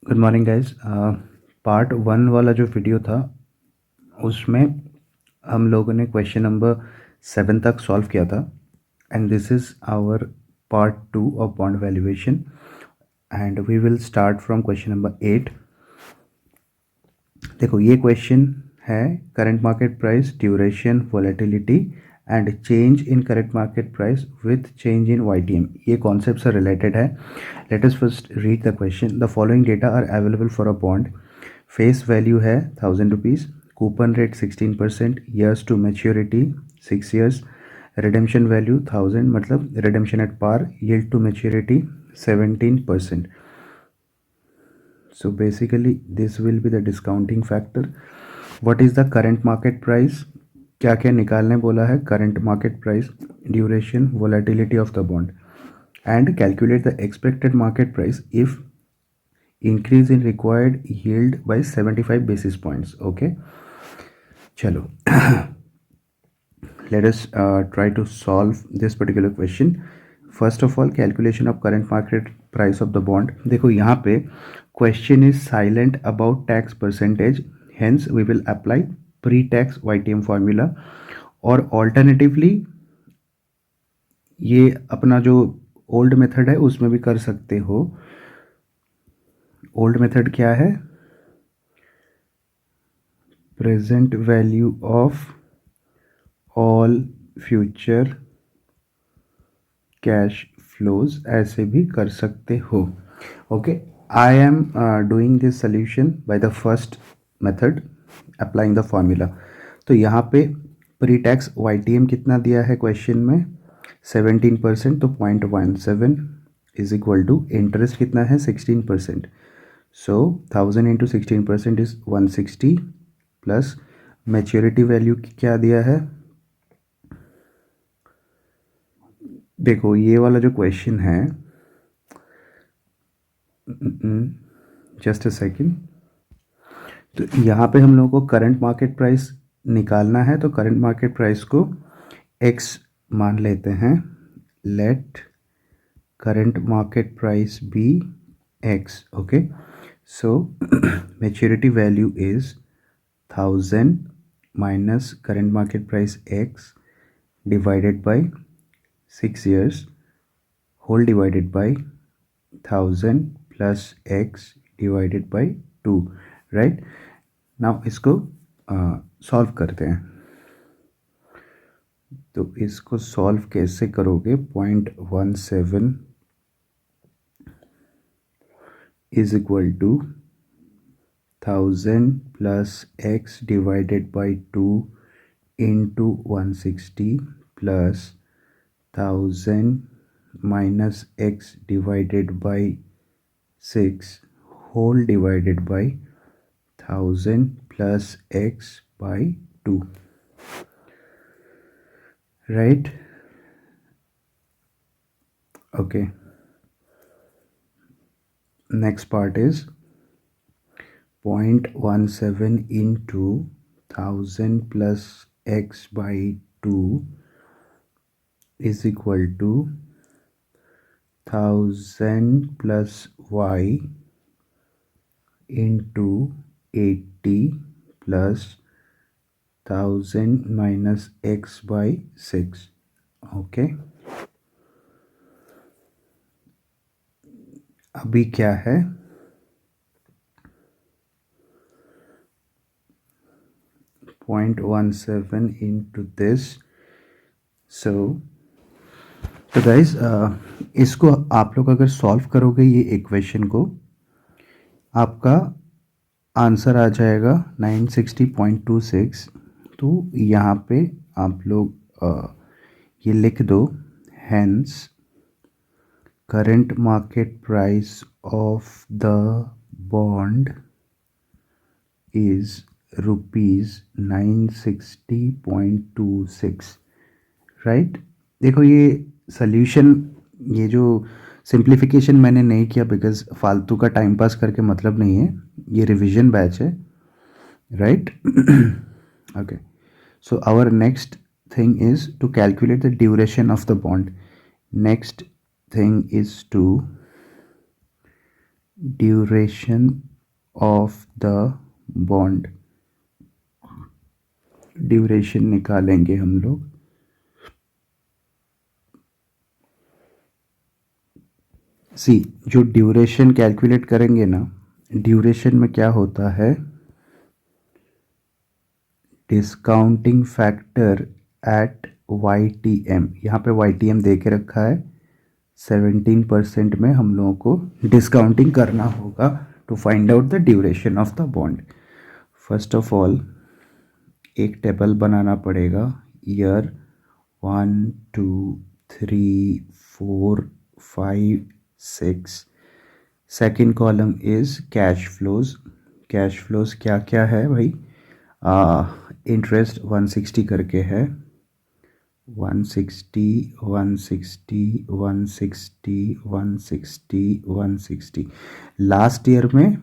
Good morning guys. Part one वाला जो video था उसमें हम लोगों ने क्वेश्चन नंबर 7 तक सॉल्व किया था and this is our part 2 of bond valuation and we will start from question number 8। देखो ये क्वेश्चन है current market price, duration, volatility and change in current market price with change in YTM. ये concept से related है। Let us first read the question. The following data are available for a bond. Face value है 1000 rupees, coupon rate 16%, years to maturity 6 years, redemption value 1000 मतलब redemption at par, yield to maturity 17%. So basically this will be the discounting factor. What is the current market price? क्या क्या निकालने बोला है? current market price, duration, volatility of the bond, and calculate the expected market price if increase in required yield by 75 basis points. Okay, चलो let us try to solve this particular question. First of all, calculation of current market price of the bond. देखो यहाँ पे question is silent about tax percentage, hence we will apply pre-tax YTM formula. और alternatively ये अपना जो old method है उसमें भी कर सकते हो। ओल्ड मेथड क्या है? Present value of all future cash flows, ऐसे भी कर सकते हो। Okay, I am doing this solution by the first method applying the formula. तो यहाँ पे प्री टैक्स वाईटीएम कितना दिया है क्वेश्चन में? 17%, तो 0.17 इज इक्वल टू इंटरेस्ट कितना है? 16%। सो 1000 into 16% is 160 plus maturity value क्या दिया है? देखो ये वाला जो क्वेश्चन है, जस्ट अ सेकेंड, तो यहाँ पे हम लोगों को करंट मार्केट प्राइस निकालना है। तो करंट मार्केट प्राइस को x मान लेते हैं। Let current market price be x. Okay, so maturity value is 1000 minus current market price x divided by 6 years whole divided by 1000 plus x divided by 2, right. Now इसको solve करते हैं। तो इसको solve कैसे करोगे? 0.17 is equal to 1000 plus x divided by 2 into 160 plus 1000 minus x divided by 6 whole divided by 1000 plus x by 2, right? Okay, next part is 0.17 into 1000 plus x by 2 is equal to 1000 plus y into 80 plus 1000 minus x by 6. Okay, अभी क्या है? 0.17 into this. So guys, इसको आप लोग अगर solve करोगे ये equation को, आपका आंसर आ जाएगा 960.26। तो यहाँ पे आप लोग ये लिख दो, hence current market price of the bond is rupees 960.26, right. देखो ये सॉल्यूशन, ये जो सिंप्लीफिकेशन मैंने नहीं किया बिकॉज फालतू का टाइम पास करके मतलब नहीं है, ये रिवीजन बैच है, right. Okay, so our next thing is to calculate the duration of the bond. Next thing is to duration of the bond, duration निकालेंगे हम लोग। सी, जो ड्यूरेशन कैलकुलेट करेंगे ना, ड्यूरेशन में क्या होता है, discounting factor at Y T M, यहाँ पे वाई टी एम दे के रखा है, 17% में हम लोगों को डिस्काउंटिंग करना होगा to find out the duration of the bond. First of all एक टेबल बनाना पड़ेगा, year 1 2 3 4 5 6। Second column is cash flows. Cash flows क्या क्या है भाई, इंटरेस्ट 160 करके है, 160 160 160 160 160। लास्ट ईयर में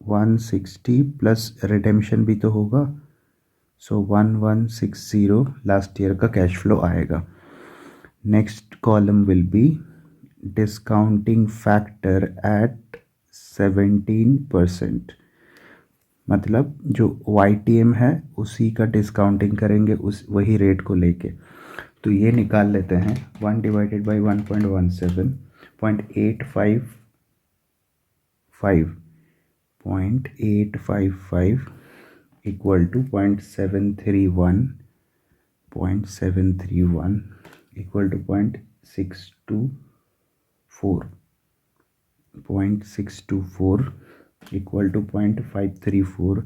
160 प्लस रिडेम्पशन भी तो होगा, सो 1160 लास्ट ईयर का कैश फ्लो आएगा। Next column will be discounting factor at 17%, मतलब जो वाई टी एम है उसी का डिस्काउंटिंग करेंगे उस वही रेट को लेके। तो ये निकाल लेते हैं, 1 divided by 1.17, 0.855 equal to 0.731 equal to 0.624 equal to 0.534,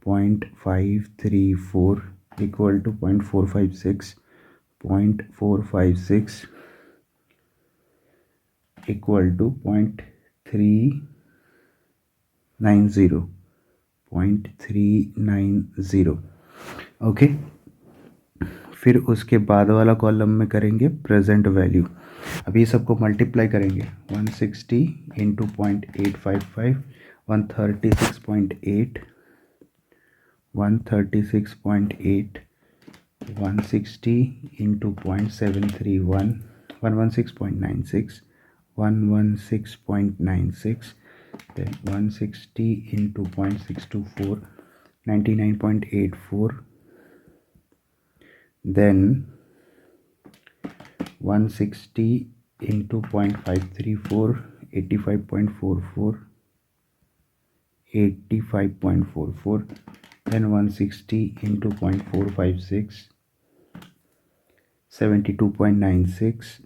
0.534 equal to 0.456, 0.456 equal to 0.390। Okay, फिर उसके बाद वाला कॉलम में करेंगे प्रेजेंट वैल्यू। अभी सबको मल्टीप्लाई करेंगे, 160 into 0.855, 136.8, 136.8, 160 into 0.731, 116.96, 116.96, then 160 into 0.624, 99.84, then 160 into 0.534, 85.44, 85.44, then 160 into 0.456, 72.96,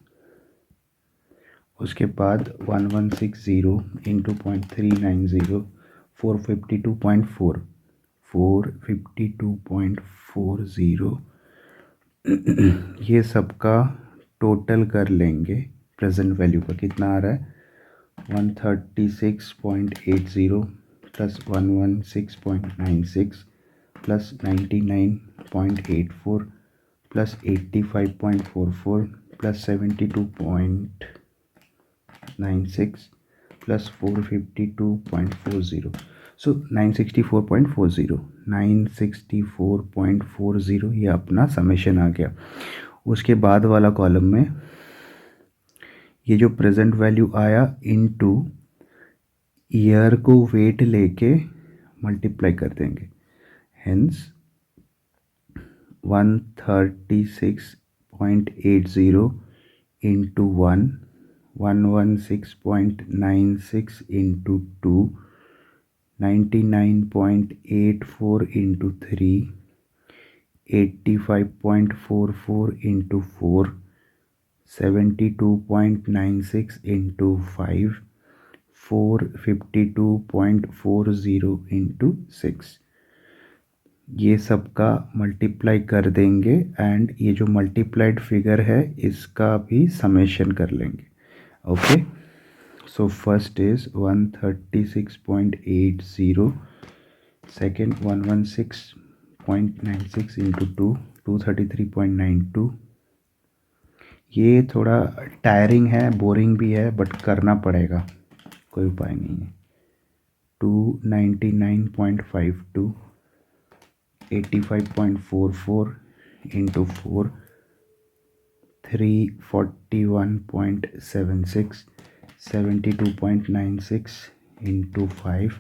उसके बाद 1160 इंटू 0.390, 452.4, 452.40, ये सबका टोटल कर लेंगे। प्रेजेंट वैल्यू का कितना आ रहा है, 136.80 plus 116.96 plus 99.84 plus 85.44 plus 72.96 plus 452.40, सो 964.40, 964.40 ये अपना समेशन आ गया। उसके बाद वाला कॉलम में ये जो प्रेजेंट वैल्यू आया इनटू ईयर को वेट लेके मल्टीप्लाई कर देंगे, hence 136.80 into 1, 116.96 into 2, 99.84 into 3, 85.44 into 4, 72.96 into 5, 452.40 into 6। ये सबका मल्टीप्लाई कर देंगे एंड ये जो मल्टीप्लाइड फिगर है इसका भी समेशन कर लेंगे। Okay, so first is 136.80, second 116.96 into 2, 233.92। ये थोड़ा टायरिंग है, बोरिंग भी है, बट करना पड़ेगा, कोई उपाय नहीं है। 299.52, 85.44 into 4, 341.76, 72.96 into 5,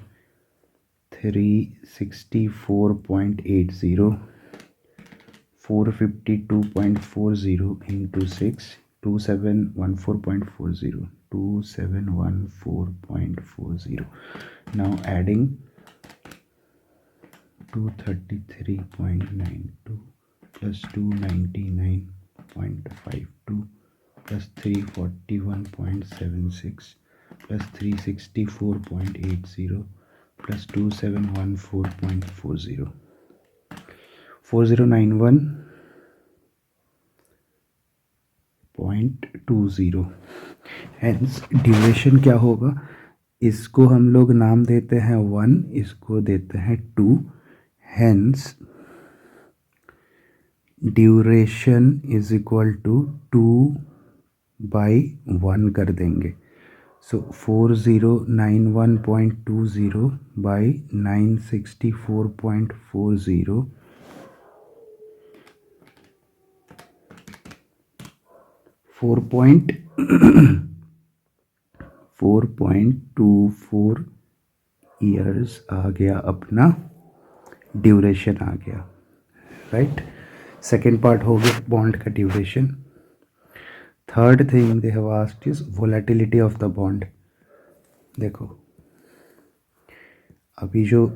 364.80, 452.40 into 6, 2714.40, 2714.40. Now adding 233.92 plus 299.52 plus 341.76 plus 364.80 plus 2714.40, 4091.20. Hence duration क्या होगा, इसको हम लोग नाम देते हैं 1, इसको देते हैं 2. Hence duration is equal to 2/1 कर देंगे. सो 4091.20 बाई 964.40 4.24 ईयर्स आ गया, अपना ड्यूरेशन आ गया. राइट, सेकेंड पार्ट हो गया बॉन्ड का duration. Third thing they have asked is volatility of the bond. देखो अभी जो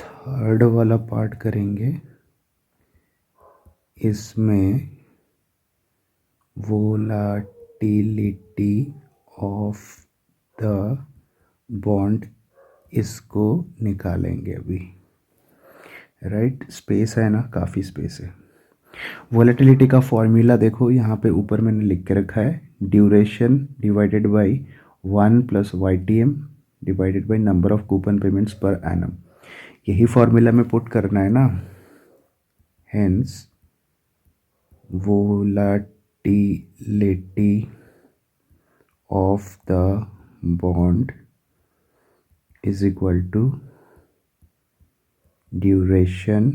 थर्ड वाला पार्ट करेंगे इसमें वोलेटिलिटी ऑफ द बॉन्ड इसको निकालेंगे अभी. राइट, स्पेस है ना, काफ़ी स्पेस है. वोलेटिलिटी का फॉर्मूला देखो यहाँ पे ऊपर मैंने लिख के रखा है, duration divided by 1 plus YTM divided by number of coupon payments per annum. यही फॉर्मूला में पुट करना है ना. Hence volatility of the bond is equal to duration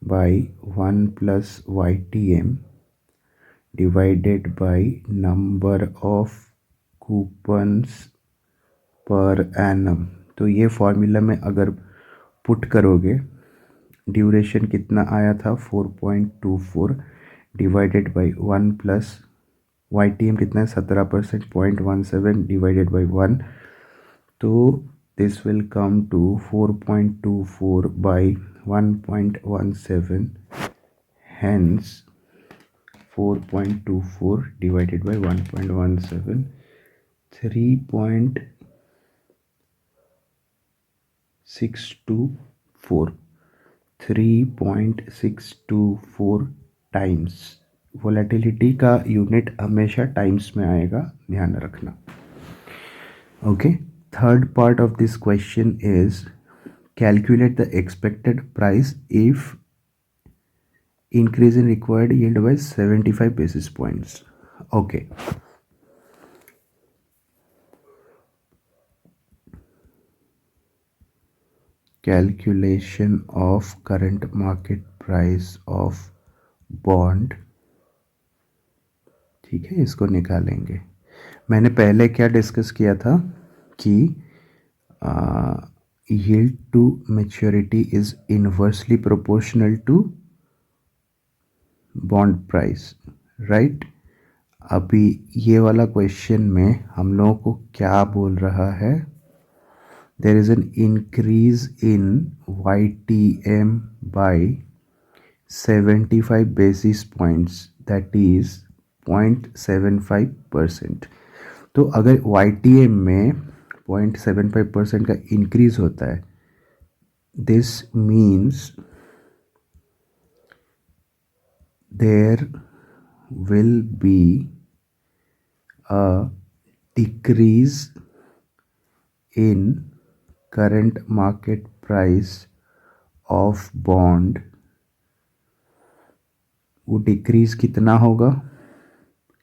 by 1 plus YTM divided by number of coupons per annum. तो ये formula में अगर put करोगे, ड्यूरेशन कितना आया था 4.24 डिवाइडेड बाई 1 प्लस YTM कितना है 17%, 0.17 डिवाइडेड बाई 1, तो this will come to 4.24 by 1.17. Hence 4.24 divided by 1.17, 3.624, 3.624 times. Volatility का यूनिट हमेशा टाइम्स में आएगा, ध्यान रखना. Okay, third part of this question is calculate the expected price if increase in required yield by 75 basis points. Okay, calculation of current market price of bond. ठीक है, इसको निकालेंगे. मैंने पहले क्या डिस्कस किया था कि yield to maturity is inversely proportional to bond price. Right, अभी ये वाला क्वेश्चन में हम लोगों को क्या बोल रहा है, there is an increase in YTM by 75 basis points, that is 0.75%. तो अगर YTM में 0.75% का इंक्रीज होता है, this means there will be a decrease in current market price of bond. वो डिक्रीज कितना होगा,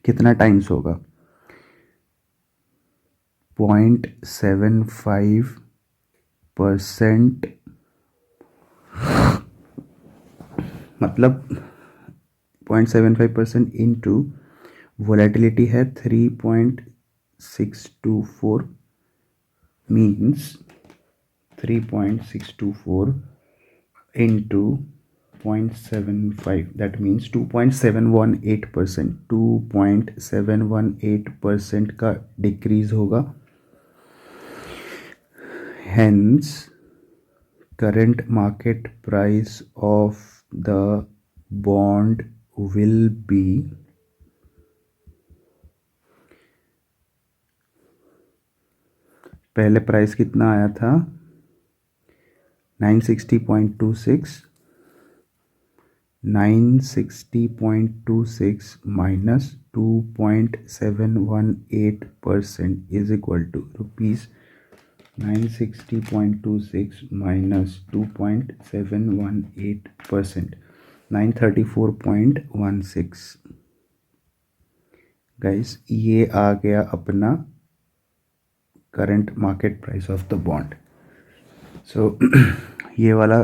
कितना टाइम्स होगा, 0.75%, मतलब 0.75% इंटू वोलेटिलिटी है 3.624 3.624 means 3.624 into 0.75, that means 2.718%, 2.718% का डिक्रीज होगा. Hence current market price of the bond will be पहले प्राइस कितना आया था 960.26, 960.26 minus 2.718% is equal to rupees 960.26 minus 2.718%, 934.16. Guys ये आ गया अपना current market price of the bond. So ये वाला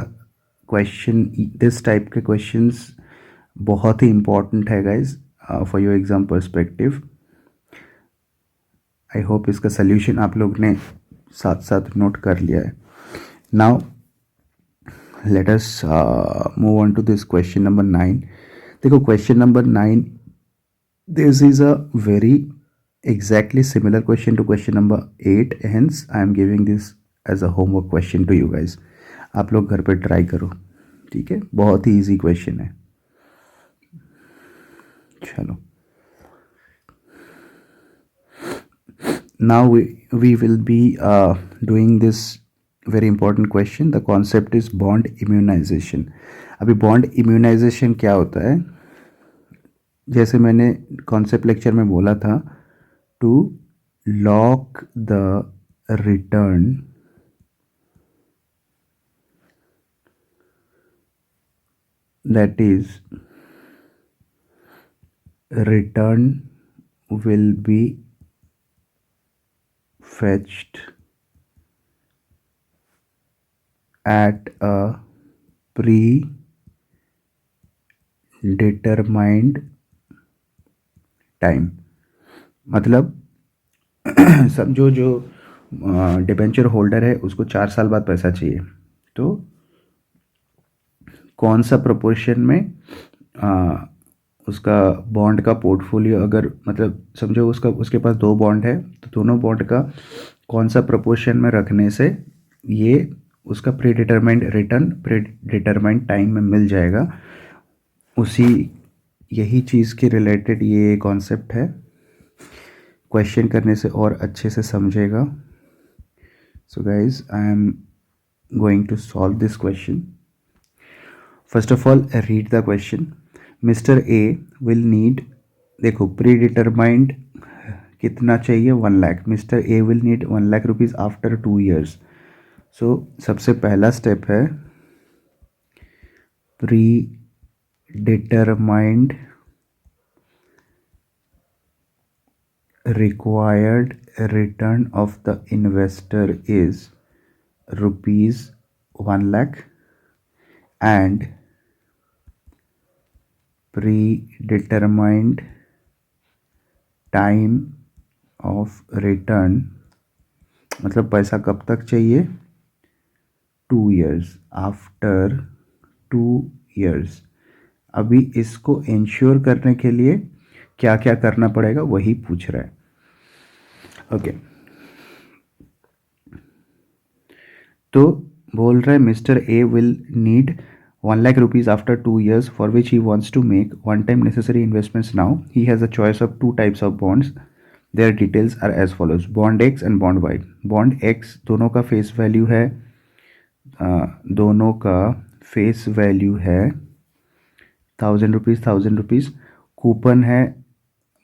क्वेश्चन, दिस टाइप के क्वेश्चंस बहुत ही इम्पॉर्टेंट है guys for your exam perspective. I hope इसका सल्यूशन आप लोग ने साथ साथ नोट कर लिया है. Now let us move on to this question number 9. देखो question number 9, this is a very exactly similar question to question number 8, hence I am giving this as a homework question to you guys. आप लोग घर पे try करो, ठीक है. बहुत ही easy question है. चलो, now we will be doing this very important question. The concept is bond immunization. अभी bond immunization क्या होता है, जैसे मैंने कॉन्सेप्ट लेक्चर में बोला था, to lock the return that is return will be fetched at a predetermined time. मतलब समझो जो डिबेंचर होल्डर है उसको 4 साल बाद पैसा चाहिए, तो कौन सा प्रोपोर्शन में उसका बॉन्ड का पोर्टफोलियो, अगर मतलब समझो उसके पास 2 बॉन्ड है, तो दोनों बॉन्ड का कौन सा प्रोपोर्शन में रखने से ये उसका प्रीडिटरमाइंड रिटर्न प्रीडिटरमाइंड टाइम में मिल जाएगा. यही चीज़ के रिलेटेड ये कॉन्सेप्ट है. क्वेश्चन करने से और अच्छे से समझेगा. So guys I am going to solve this question. First of all read the question. Mister A will need, देखो प्री डिटरमाइंड कितना चाहिए 1 lakh. Mister A will need 1 lakh rupees after 2 years. So सबसे पहला स्टेप है predetermined required return of the investor is rupees 1 lakh and predetermined time of return, मतलब पैसा कब तक चाहिए 2 years, आफ्टर 2 years. अभी इसको इंश्योर करने के लिए क्या क्या करना पड़ेगा वही पूछ रहा है. ओके तो बोल रहा है mister A will need 1 lakh rupees after 2 years for which he wants to make one-time necessary investments now. He has a choice of 2 types of bonds. Their details are as follows: bond X and bond Y. Bond X दोनों का face value है, दोनों का face value है 1,000 rupees. Coupon है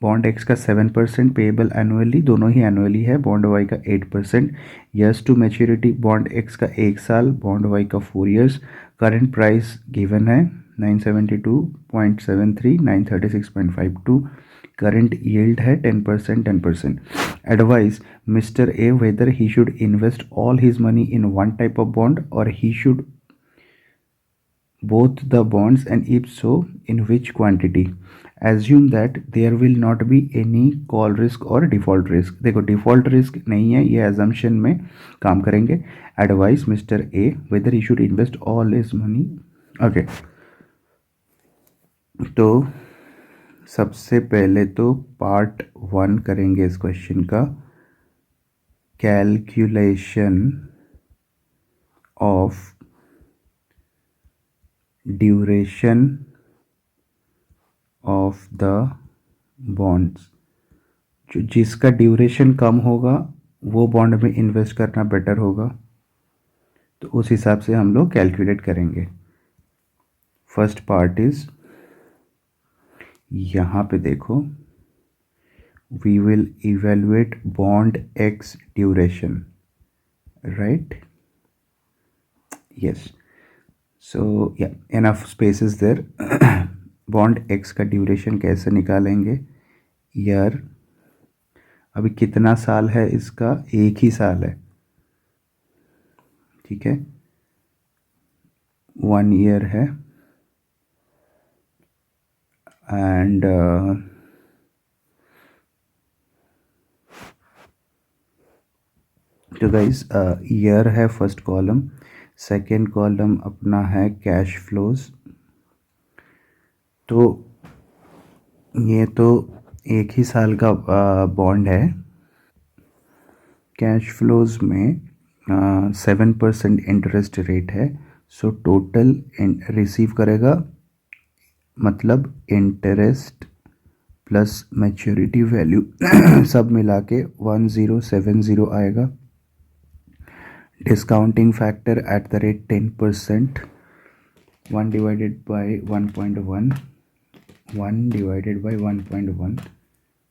bond X का 7%, payable annually, दोनों ही एनुअली है. बॉन्ड वाई का 8%. Years to maturity bond X का 1 साल, बॉन्ड वाई का 4 years. करंट प्राइस गिवन है 972.73, 936.52. करंट यील्ड है 10%, 10%. Advise mister A whether he should invest all his money in one type of bond और he should both the bonds and if so in which quantity. Assume that there will not be any call risk और default risk. देखो default risk नहीं है, ये assumption में काम करेंगे। Advise mister A whether he should invest all his money. Okay, तो सबसे पहले तो पार्ट 1 करेंगे इस क्वेश्चन का, calculation of duration of the bonds. जो जिसका ड्यूरेशन कम होगा वो बॉन्ड में इन्वेस्ट करना बेटर होगा, तो उस हिसाब से हम लोग कैलकुलेट करेंगे। फर्स्ट पार्ट इज, यहाँ पे देखो, we will evaluate bond X duration, right? Yes, so yeah enough spaces there. Bond X का ड्यूरेशन कैसे निकालेंगे? ईयर, अभी कितना साल है इसका? 1 ही साल है, ठीक है, 1 ईयर है। एंड तो गाइस ईयर है फर्स्ट कॉलम, सेकेंड कॉलम अपना है कैश फ्लोज। तो ये तो 1 ही साल का बॉन्ड है। कैश फ्लोज में 7% इंटरेस्ट रेट है, सो टोटल रिसीव करेगा, मतलब इंटरेस्ट प्लस मैच्योरिटी वैल्यू सब मिला के 1070 आएगा। Discounting factor at the rate 10%, 1 divided by 1.1, 1 divided by 1.1,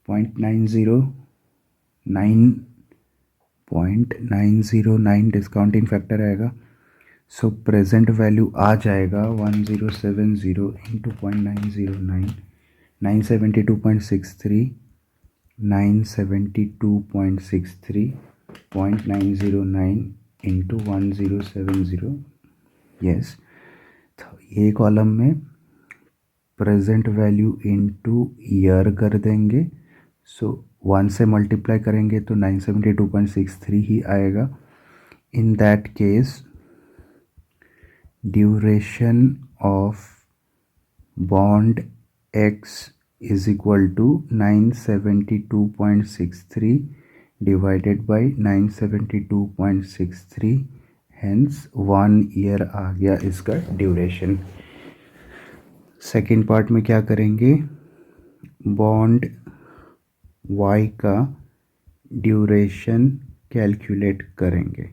0.909 discounting factor आएगा। सो प्रेजेंट वैल्यू आ जाएगा 1070 इंटू 0.909, 972.63, 972.63, 0.909 इंटू 1070। यस, तो ये कॉलम में प्रेजेंट वैल्यू इनटू ईयर कर देंगे, सो 1 से मल्टीप्लाई करेंगे तो 972.63 ही आएगा। In that case duration of bond X is equal to 972.63 divided by 972.63, hence 1 year आ गया इसका ड्यूरेशन। सेकेंड पार्ट में क्या करेंगे? बॉन्ड वाई का ड्यूरेशन कैलकुलेट करेंगे,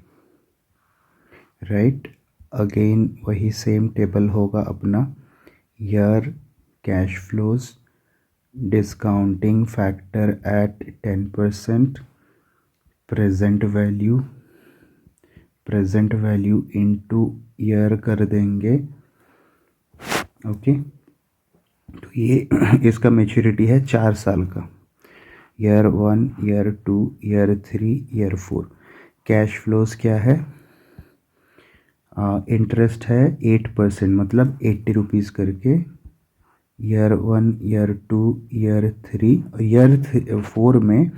राइट? अगेन वही सेम टेबल होगा अपना, year, cash flows, discounting factor at 10%, present value into year कर देंगे। ओके, तो ये इसका मैच्योरिटी है 4 साल का, year 1, year 2, year 3, year 4। Cash flows क्या है? इंटरेस्ट है 8%, मतलब 80 रुपीज़ करके, ईयर 1, ईयर 2, ईयर 3, ईयर 4 में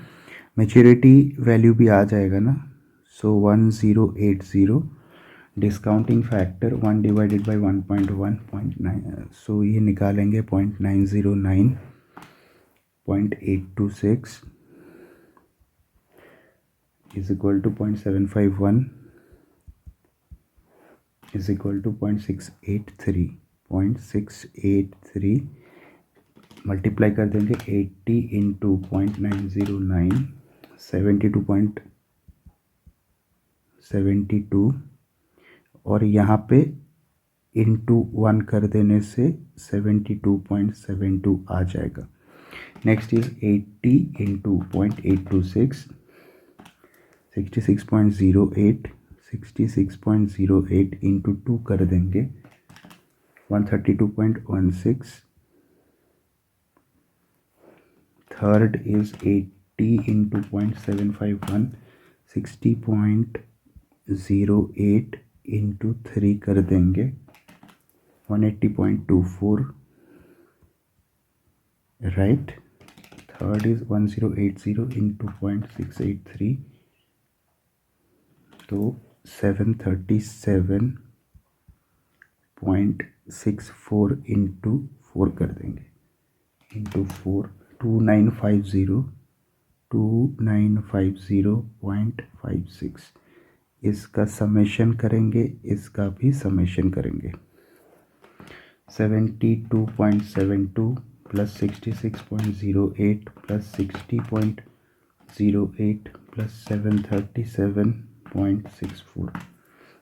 मैच्योरिटी वैल्यू भी आ जाएगा ना, सो 1080, डिस्काउंटिंग फैक्टर 1 डिवाइडेड बाई 1.1, 0.9, सो ये निकालेंगे 0.909, 0.826 is equal to 0.751 is equal to 0.683 multiply कर देंगे 80 इंटू 0.909, 72.72, और यहाँ पे इंटू 1 कर देने से 72.72 आ जाएगा। नेक्स्ट इज 80 इंटू 0.826, 66.08, 66.08 इंटू 2 कर देंगे 132.16। थर्ड इज 80 इंटू 0.751, 60.08 इंटू 3 कर देंगे 180.24। right? Third is 1080 into 0.683, तो 737.64 इंटू 4 कर देंगे, इंटू 4, 2950.56। इसका समेशन करेंगे, इसका भी समेशन करेंगे। 72.72 plus 66.08 plus 60.08 plus 737.64,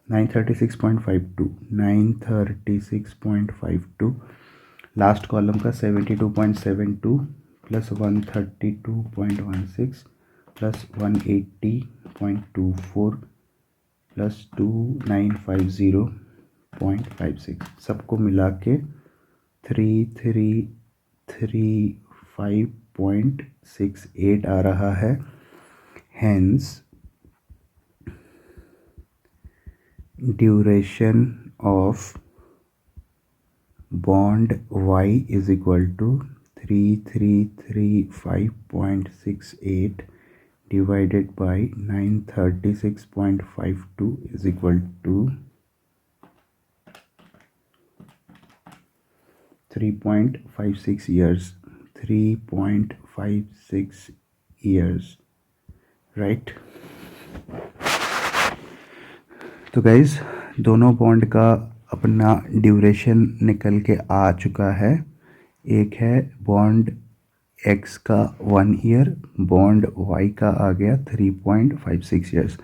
936.52, 936.52। Last column का 72.72 प्लस 132.16 प्लस 180.24 प्लस 2950.56, सबको मिला के 3335.68 आ रहा है। Hence duration of bond y is equal to 3335.68 divided by 936.52 is equal to 3.56 years, 3.56 years, right? तो गाइज दोनों बॉन्ड का अपना ड्यूरेशन निकल के आ चुका है। एक है बॉन्ड एक्स का 1 ईयर, बॉन्ड वाई का आ गया 3.56 ईयर्स।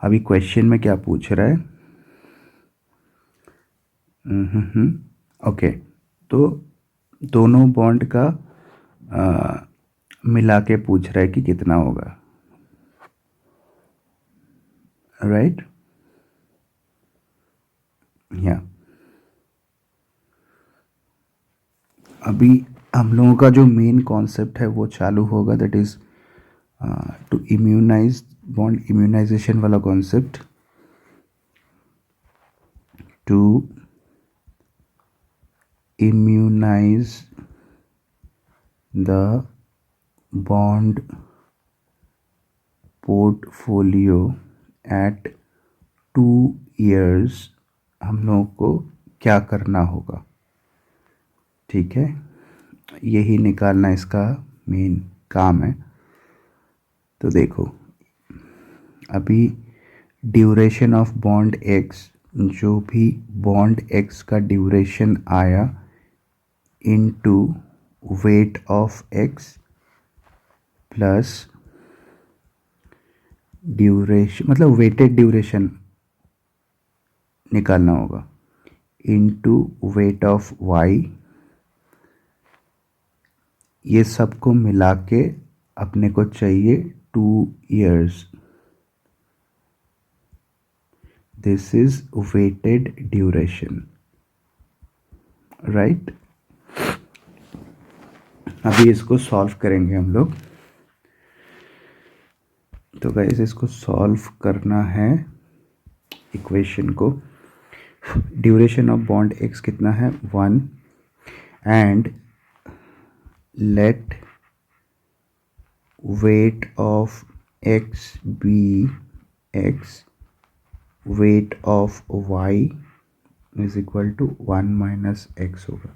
अभी क्वेश्चन में क्या पूछ रहा है? ओके, तो दोनों बॉन्ड का मिला के पूछ रहा है कि कितना होगा, राइट? या अभी हम लोगों का जो मेन कॉन्सेप्ट है वो चालू होगा, that is to immunize, bond immunization वाला concept. To immunize the bond portfolio at 2 years हम लोगों को क्या करना होगा, ठीक है? यही निकालना इसका मेन काम है। तो देखो अभी ड्यूरेशन ऑफ बॉन्ड एक्स, जो भी बॉन्ड एक्स का ड्यूरेशन आया into wait of x plus duration, मतलब वेटेड ड्यूरेशन निकालना होगा, इनटू वेट ऑफ वाई, ये सबको मिला के अपने को चाहिए 2 years। This is weighted duration, right? अभी इसको सॉल्व करेंगे हम लोग। तो गाइस इसको सॉल्व करना है इक्वेशन को। ड्यूरेशन ऑफ बॉन्ड एक्स कितना है 1, and let weight of X be X, weight of Y is equal to 1 minus X होगा।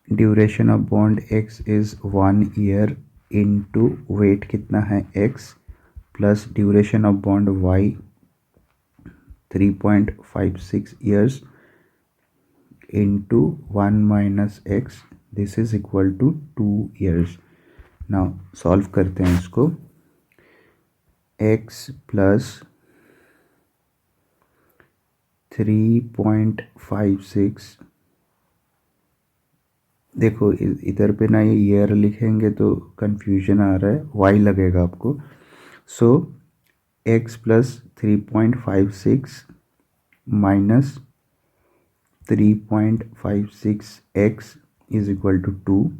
Duration of bond X is 1 year into weight कितना है X plus duration of bond Y 3.56 years into 1 minus x, this is equal to 2 years। now solve करते हैं इसको। x plus 3.56, देखो इधर पे ना ये ईयर लिखेंगे तो कंफ्यूजन आ रहा है, y लगेगा आपको। So x plus 3.56 minus 3.56x is equal to 2।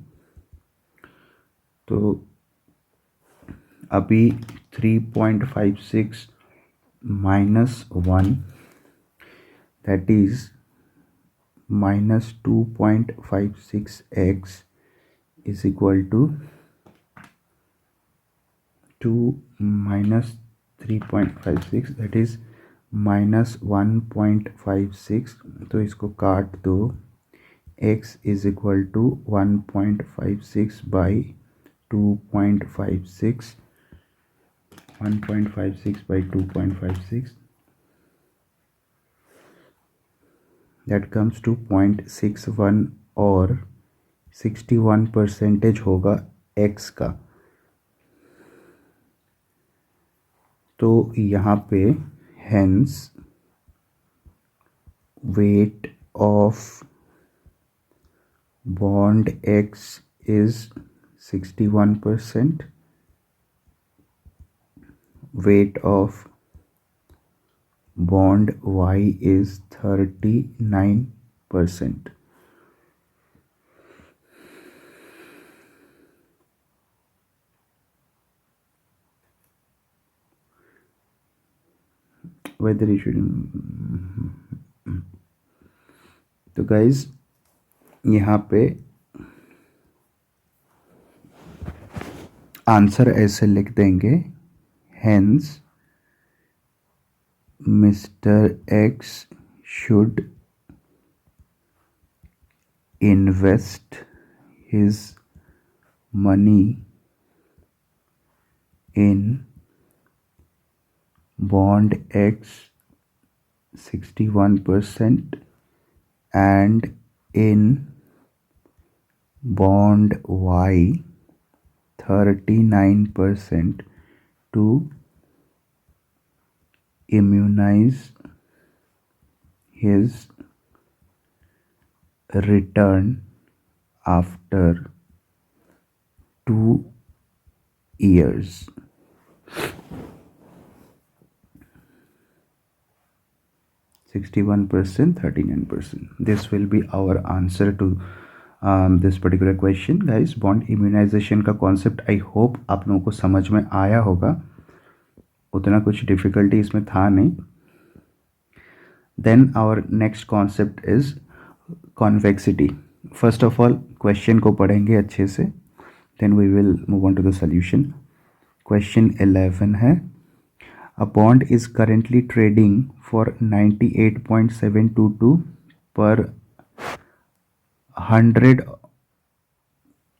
तो अभी 3.56 minus 1, that is minus 2.56x is equal to 2 minus 3.56 that is minus 1.56. तो इसको काट दो. x is equal to 1.56 by 2.56. 1.56 by 2.56, that comes to 0.61 और 61% होगा x का. तो यहाँ पे hence weight of bond x is 61%, weight of bond y is 39%. Whether you should, तो गाइज यहाँ पे आंसर ऐसे लिख देंगे. Hence Mr. X should invest his money in bond X 61% and in bond Y 39% to immunize his return after 2 years. (61%, 39%). This will be our answer to this particular question. Guys, bond immunization का concept I hope आप लोगों को समझ में आया होगा. उतना कुछ difficulty इसमें था नहीं. Then our next concept is convexity. First of all question को पढ़ेंगे अच्छे से, then we will move on to the solution. Question 11 है, a bond is currently trading for 98.722 per 100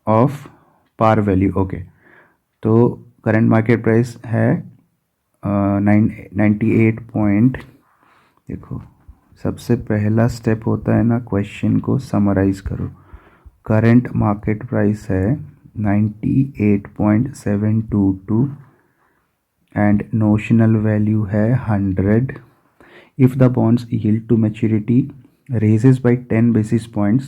of par value. Okay, तो current market price है 98 देखो, सबसे पहला स्टेप होता है ना, क्वेश्चन को समराइज करो. करंट मार्केट प्राइस है 98.722 and notional value है 100. If the bonds yield to maturity raises by 10 basis points,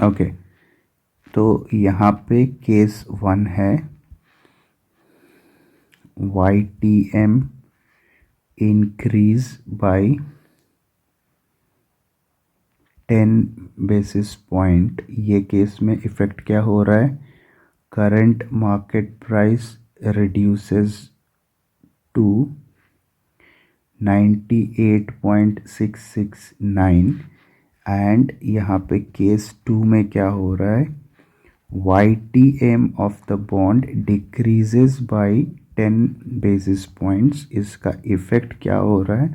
okay, तो यहाँ पे केस 1 है YTM increase by 10 basis point. ये केस में इफेक्ट क्या हो रहा है, current market price reduces to 98.669 and यहाँ पे केस 2 में क्या हो रहा है, YTM of the bond decreases by 10 basis points. इसका इफेक्ट क्या हो रहा है,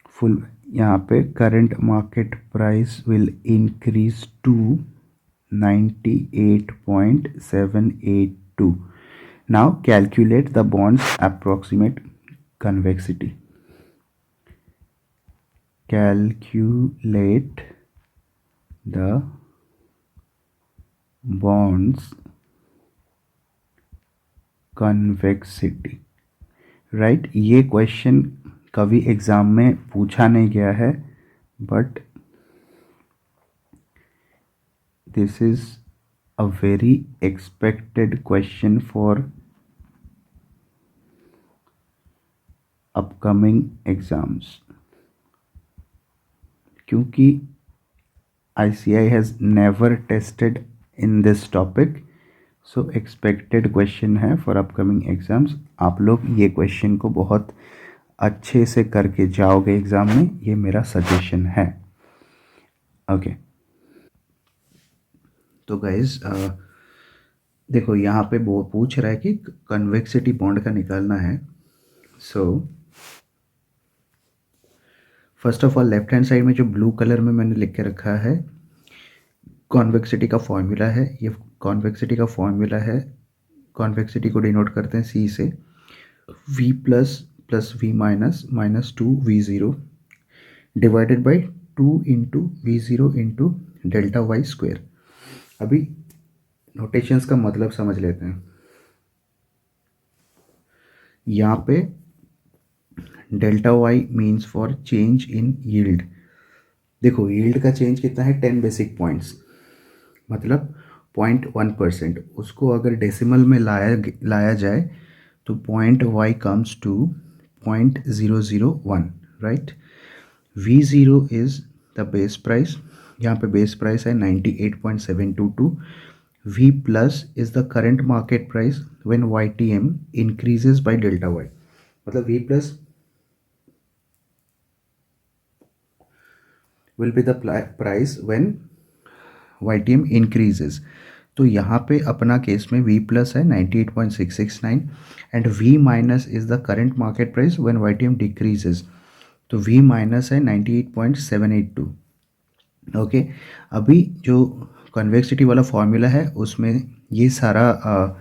फुल यहाँ पे current market price will increase to 98.782. Now calculate the bond's approximate convexity. Calculate the bond's convexity. Right, ये क्वेश्चन कभी एग्जाम में पूछा नहीं गया है, but this is a very expected question for upcoming exams, क्योंकि ICAI has never tested in this topic, so expected question है for upcoming exams. आप लोग ये क्वेश्चन को बहुत अच्छे से करके जाओगे एग्ज़ाम में, ये मेरा सजेशन है. ओके, तो गाइज देखो यहाँ पे वो पूछ रहा है कि कन्वेक्सिटी बॉन्ड का निकालना है। So first of all left hand side में जो ब्लू कलर में मैंने लिख के रखा है कॉन्वेक्सिटी का फॉर्मूला है, ये कॉन्वेक्सिटी का फॉर्मूला है। कॉन्वेक्सिटी को डिनोट करते हैं सी से, v plus plus V minus minus two V zero divided by two into V zero into delta Y square. अभी नोटेशंस का मतलब समझ लेते हैं। यहाँ पे delta Y means for change in yield. देखो यील्ड का चेंज कितना है, 10 बेसिक पॉइंट्स, मतलब 0.1%। उसको अगर डेसिमल में लाया जाए तो point Y comes to 0.001, right. V zero is the base price, यहाँ पे बेस प्राइस है 98.722। V plus is the current market price when Y T M increases by delta Y, मतलब V plus will be the price when Y T M increases. तो यहाँ पे अपना case में v plus है 98.669 and v minus is the current market price when Y T M decreases, तो v minus है 98.782। Okay, अभी जो कन्वेक्सिटी वाला फॉर्मूला है उसमें ये सारा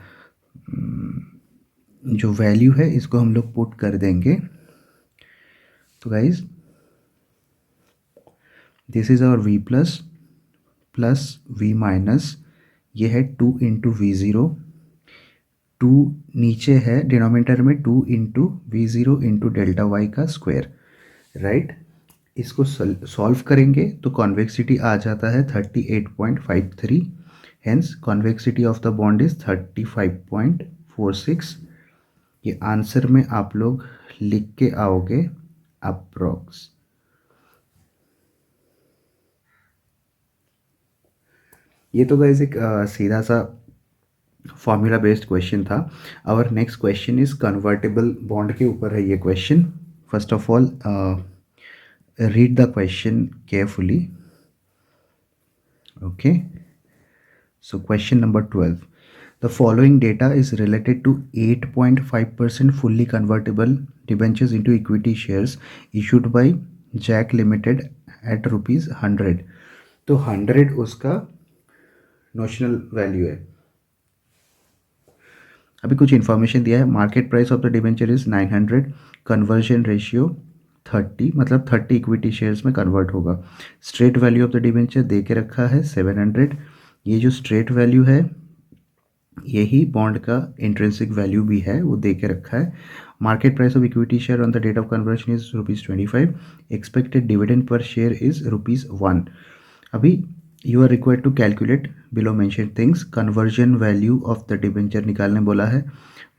जो वैल्यू है इसको हम लोग पुट कर देंगे। तो guys this is our v plus plus v minus, ये है 2 इंटू वी ज़ीरो, 2 नीचे है डिनोमिनेटर में 2 into V zero into delta Y का स्क्वायर, राइट। इसको सॉल्व करेंगे तो कॉन्वेक्सिटी आ जाता है 38.53, hence convexity of the bond is 35.46। ये आंसर में आप लोग लिख के आओगे अप्रॉक्स। ये तो गाइस एक सीधा सा फॉर्मूला बेस्ड क्वेश्चन था। Our next question is convertible bond के ऊपर है ये question. First of all read the question carefully. Okay, so question number 12, the following data is related to 8.5% fully convertible debentures into equity shares issued by Jack Limited at rupees 100। तो 100 उसका notional value है। अभी कुछ information दिया है, market price of the debenture is 900, conversion ratio 30, मतलब 30 equity shares में convert होगा। Straight value of the debenture दे के रखा है 700। ये जो स्ट्रेट वैल्यू है यही बॉन्ड का इंट्रिंसिक वैल्यू भी है, वो दे के रखा है। Market price of equity share on the date of conversion is ₹25। Expected dividend per share is ₹1। अभी you are required to calculate below mention things. Conversion value of the debenture निकालने बोला है,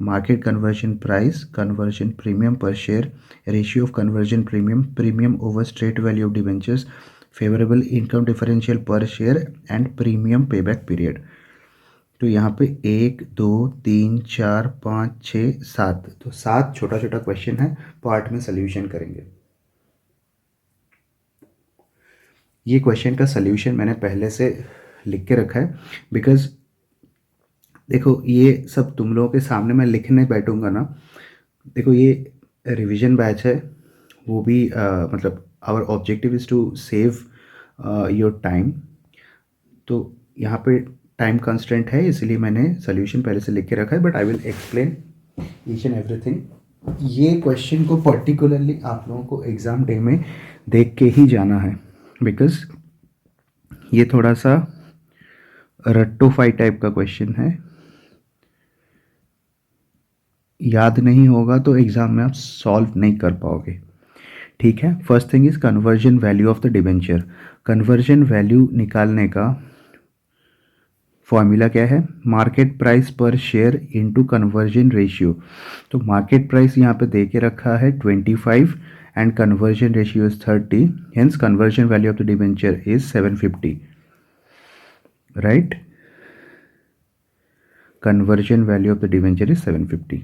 market conversion price, conversion premium per share, ratio of conversion premium, premium over straight value of debentures, favourable income differential per share and premium payback period. तो यहाँ पे 1 2 3 4 5 6 7, तो 7 छोटा छोटा question है, पार्ट में सोल्यूशन करेंगे। ये क्वेश्चन का सोल्यूशन मैंने पहले से लिख के रखा है, बिकॉज देखो ये सब तुम लोगों के सामने मैं लिखने बैठूंगा ना, देखो ये रिवीजन बैच है, वो भी मतलब our objective is to save your time. तो यहाँ पे टाइम कंस्टेंट है, इसलिए मैंने सोल्यूशन पहले से लिख के रखा है, but I will explain each and everything. ये क्वेश्चन को पर्टिकुलरली आप लोगों को एग्ज़ाम डे में देख के ही जाना है, बिकॉज ये थोड़ा सा रट्टोफाई टाइप का क्वेश्चन है, याद नहीं होगा तो एग्ज़ाम में आप सॉल्व नहीं कर पाओगे, ठीक है। First thing is conversion value of the debenture. Conversion value निकालने का फॉर्मूला क्या है, मार्केट प्राइस पर शेयर इनटू कन्वर्जन रेशियो। तो मार्केट प्राइस यहाँ पे दे के रखा है 25 and conversion ratio is 30, hence conversion value of the debenture is 750, right. Conversion value of the debenture is 750।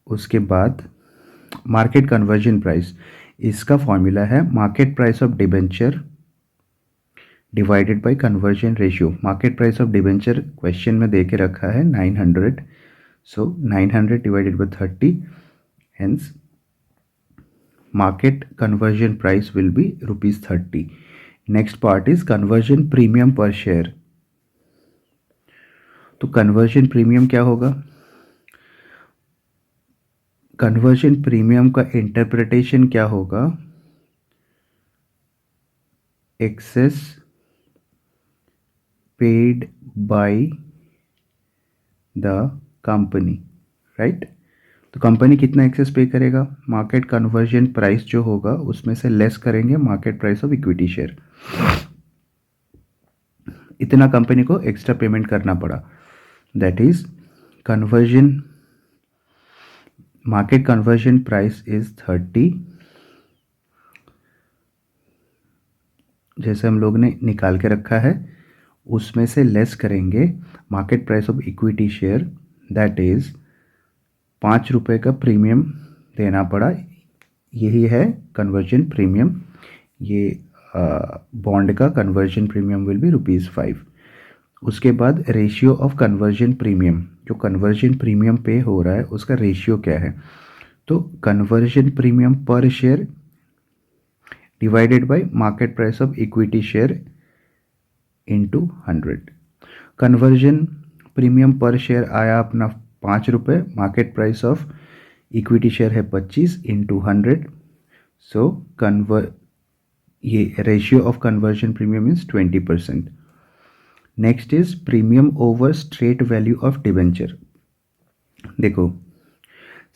उसके बाद मार्केट कन्वर्जन प्राइस, इसका फॉर्मूला है market price of debenture divided by conversion ratio. Market price of debenture question में दे के रखा है 900, सो 900 divided by 30, hence market conversion price will be rupees 30. Next part is conversion premium per share. तो conversion premium क्या होगा? conversion premium का interpretation क्या होगा? excess paid by the company, right? तो कंपनी कितना एक्सेस पे करेगा? मार्केट कन्वर्जन प्राइस जो होगा उसमें से लेस करेंगे market price of equity share. इतना कंपनी को एक्स्ट्रा पेमेंट करना पड़ा, that is conversion, market conversion price is 30, जैसे हम लोग ने निकाल के रखा है उसमें से लेस करेंगे market price of equity share, that is 5 रुपये का प्रीमियम देना पड़ा। यही है कन्वर्जन प्रीमियम। ये बॉन्ड का कन्वर्जन प्रीमियम विल बी ₹5। उसके बाद रेशियो ऑफ कन्वर्जन प्रीमियम, जो कन्वर्जन प्रीमियम पे हो रहा है उसका रेशियो क्या है? तो conversion premium per share divided bye market price of equity share into 100। Conversion premium per share आया अपना 5 रुपये, market price of equity share है 25 इंटू 100, सो ये ratio of conversion premium is 20%। Next is premium over straight value of debenture. देखो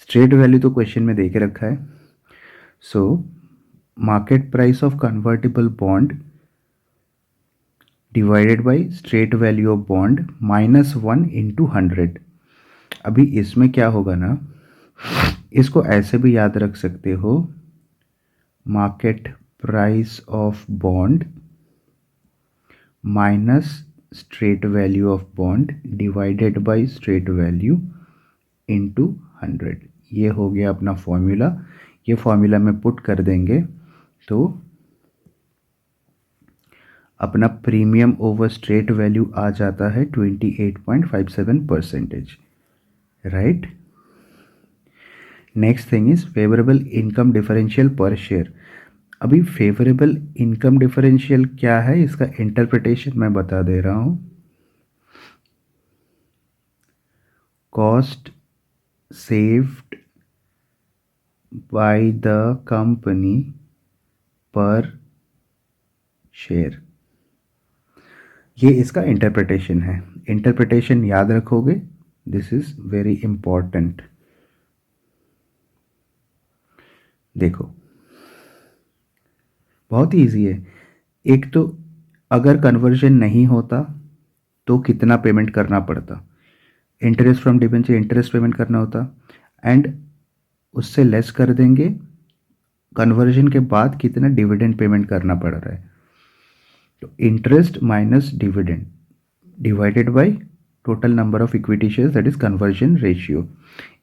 straight value तो question में दे के रखा है, so market price of convertible bond divided by straight value of bond -1 into 100। अभी इसमें क्या होगा ना, इसको ऐसे भी याद रख सकते हो, market price of bond minus straight value of bond divided by straight value into 100। ये हो गया अपना फॉर्मूला। ये फॉर्मूला में पुट कर देंगे तो अपना प्रीमियम ओवर स्ट्रेट वैल्यू आ जाता है 28.57%, right. Next thing is favourable income differential per share. अभी फेवरेबल इनकम डिफरेंशियल क्या है, इसका इंटरप्रिटेशन मैं बता दे रहा हूं। Cost saved by the company पर शेयर, ये इसका इंटरप्रिटेशन है। इंटरप्रिटेशन याद रखोगे, दिस इज वेरी इंपॉर्टेंट। देखो बहुत ही ईजी है। एक तो अगर कन्वर्जन नहीं होता तो कितना पेमेंट करना पड़ता, interest from debenture interest payment करना होता, एंड उससे लेस कर देंगे कन्वर्जन के बाद कितना डिविडेंड पेमेंट करना पड़ रहा है। तो interest minus dividend divided by total number of equity shares, that is conversion ratio.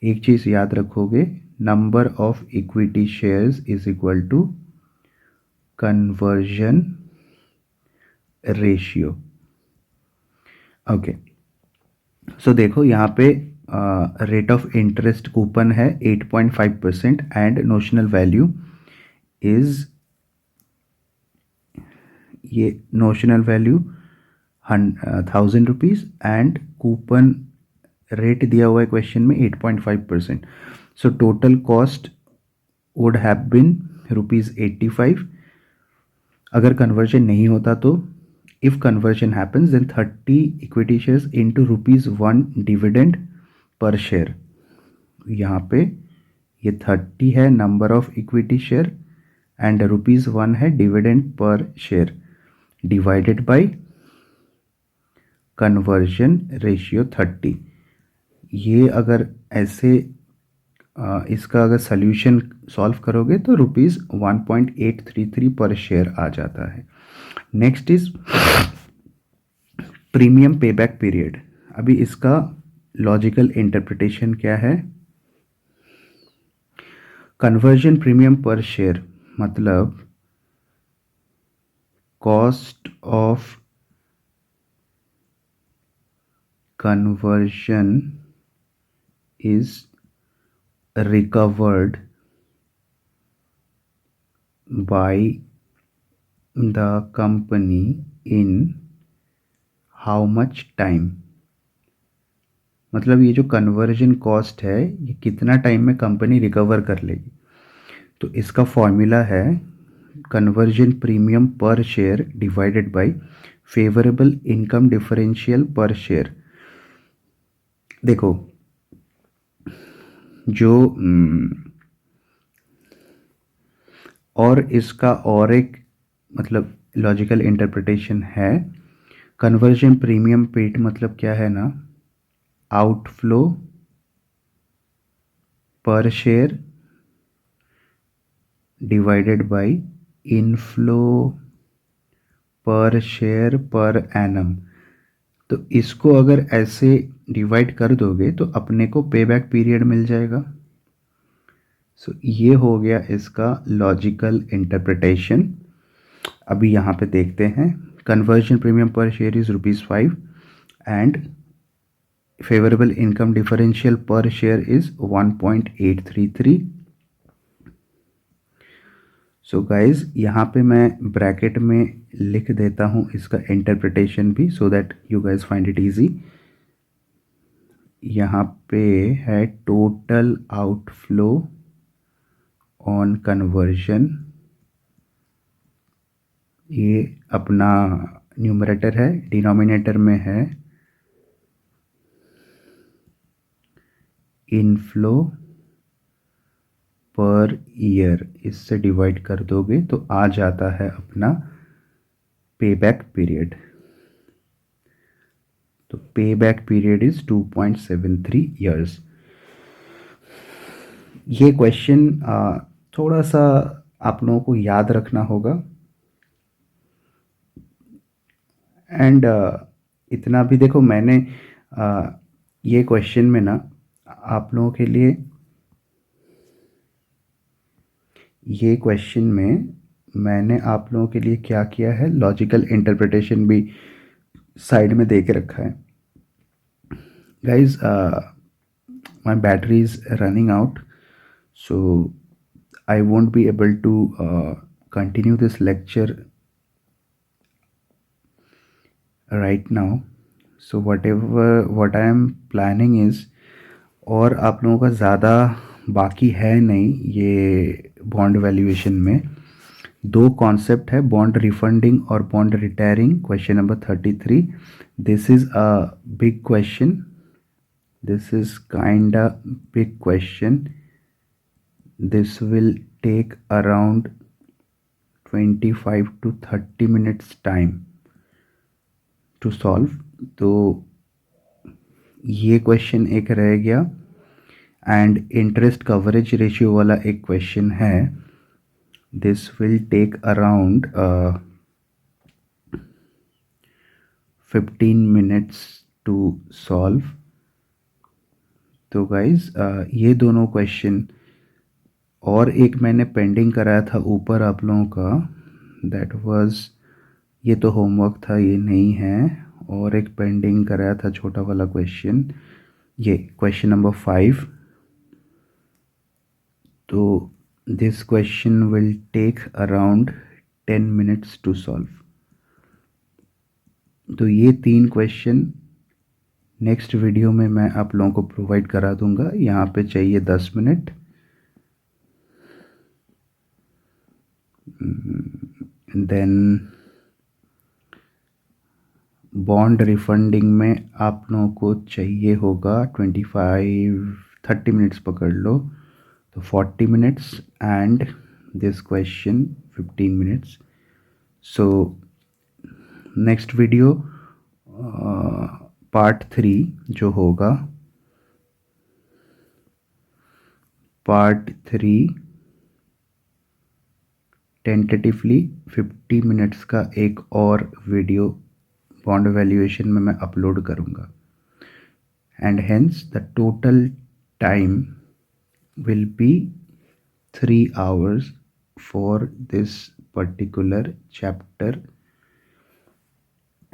एक चीज याद रखोगे, number of equity shares is equal to conversion ratio. Okay, so देखो यहाँ पे रेट ऑफ इंटरेस्ट कूपन है 8.5% एंड नोशनल वैल्यू इज, ये notional value 1000 rupees and coupon rate दिया हुआ है क्वेश्चन में 8.5%। So total cost would have been ₹85। अगर कन्वर्जन नहीं होता तो if conversion happens then 30 equity shares into ₹1 dividend per share. यहाँ पे ये 30 है number of equity share and ₹1 है dividend per share divided by conversion ratio 30। ये अगर ऐसे इसका अगर सल्यूशन सॉल्व करोगे तो ₹1.833 पर शेयर आ जाता है। Next is premium payback period. अभी इसका लॉजिकल इंटरप्रिटेशन क्या है, कन्वर्जन प्रीमियम पर शेयर मतलब cost of conversion is recovered by the company in how much time। मतलब ये जो कन्वर्जन कॉस्ट है ये कितना टाइम में कंपनी रिकवर कर लेगी। तो इसका फॉर्मूला है conversion premium per share divided bye favourable income differential per share. देखो जो और इसका और एक मतलब लॉजिकल इंटरप्रिटेशन है, कन्वर्जन प्रीमियम पेड मतलब क्या है ना, आउटफ्लो पर शेयर डिवाइडेड बाय इनफ्लो पर शेयर पर एनम। तो इसको अगर ऐसे डिवाइड कर दोगे तो अपने को पे बैक पीरियड मिल जाएगा। सो ये हो गया इसका लॉजिकल इंटरप्रिटेशन। अभी यहाँ पे देखते हैं, conversion premium per share is ₹5 and favourable income differential per share is 1.833। So guys यहाँ पे मैं ब्रैकेट में लिख देता हूँ इसका इंटरप्रिटेशन भी, so that you guys find it easy. यहाँ पे है टोटल आउटफ्लो ऑन कन्वर्जन, ये अपना न्यूमरेटर है, डिनोमिनेटर में है इनफ्लो पर ईयर, इससे डिवाइड कर दोगे तो आ जाता है अपना पे बैक पीरियड। तो पे बैक पीरियड इज 2.73 ईयर्स। ये क्वेश्चन थोड़ा सा आप लोगों को याद रखना होगा एंड इतना भी देखो मैंने ये क्वेश्चन में ना आप लोगों के लिए, ये क्वेश्चन में मैंने आप लोगों के लिए क्या किया है, लॉजिकल इंटरप्रिटेशन भी साइड में दे के रखा है। Guys my battery is running out, so I won't be able to continue this lecture right now. So what I am planning is, और आप लोगों का ज़्यादा बाकी है नहीं ये बॉन्ड वैल्यूएशन में। दो कॉन्सेप्ट है, बॉन्ड रिफंडिंग और bond retiring. Question number 33, this is a big question, this is kind a big question. This will take around 25 to 30 minutes time to solve। तो ये क्वेश्चन एक रह गया एंड इंटरेस्ट कवरेज रेशियो वाला एक question है, this will take around 15 minutes to solve. तो guys ये दोनों क्वेश्चन, और एक मैंने पेंडिंग कराया था ऊपर आप लोगों का, दैट वाज, ये तो होमवर्क था ये नहीं है, और एक पेंडिंग कराया था छोटा वाला क्वेश्चन, ये क्वेश्चन नंबर 5। तो this question will take around 10 minutes to solve. तो ये 3 क्वेश्चन नेक्स्ट वीडियो में मैं आप लोगों को प्रोवाइड करा दूंगा। यहाँ पे चाहिए 10 मिनट। देन बॉन्ड रिफंडिंग में आप लोगों को चाहिए होगा 25-30 मिनट्स पकड़ लो, तो 40 minutes and this question 15 minutes. So next video part 3 जो होगा, पार्ट 3 टेंटेटिवली 50 मिनट्स का एक और वीडियो बॉन्ड वैल्यूएशन में मैं अपलोड करूँगा and hence the total time will be 3 hours for this particular chapter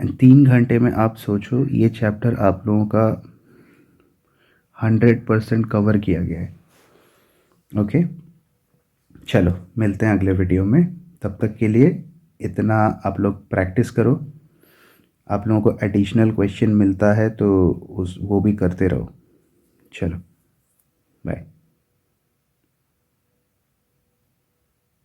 and 3 घंटे में आप सोचो ये चैप्टर आप लोगों का 100% कवर किया गया है। ओके, चलो मिलते हैं अगले वीडियो में। तब तक के लिए इतना आप लोग प्रैक्टिस करो। आप लोगों को एडिशनल क्वेश्चन मिलता है तो उस वो भी करते रहो। चलो बाय।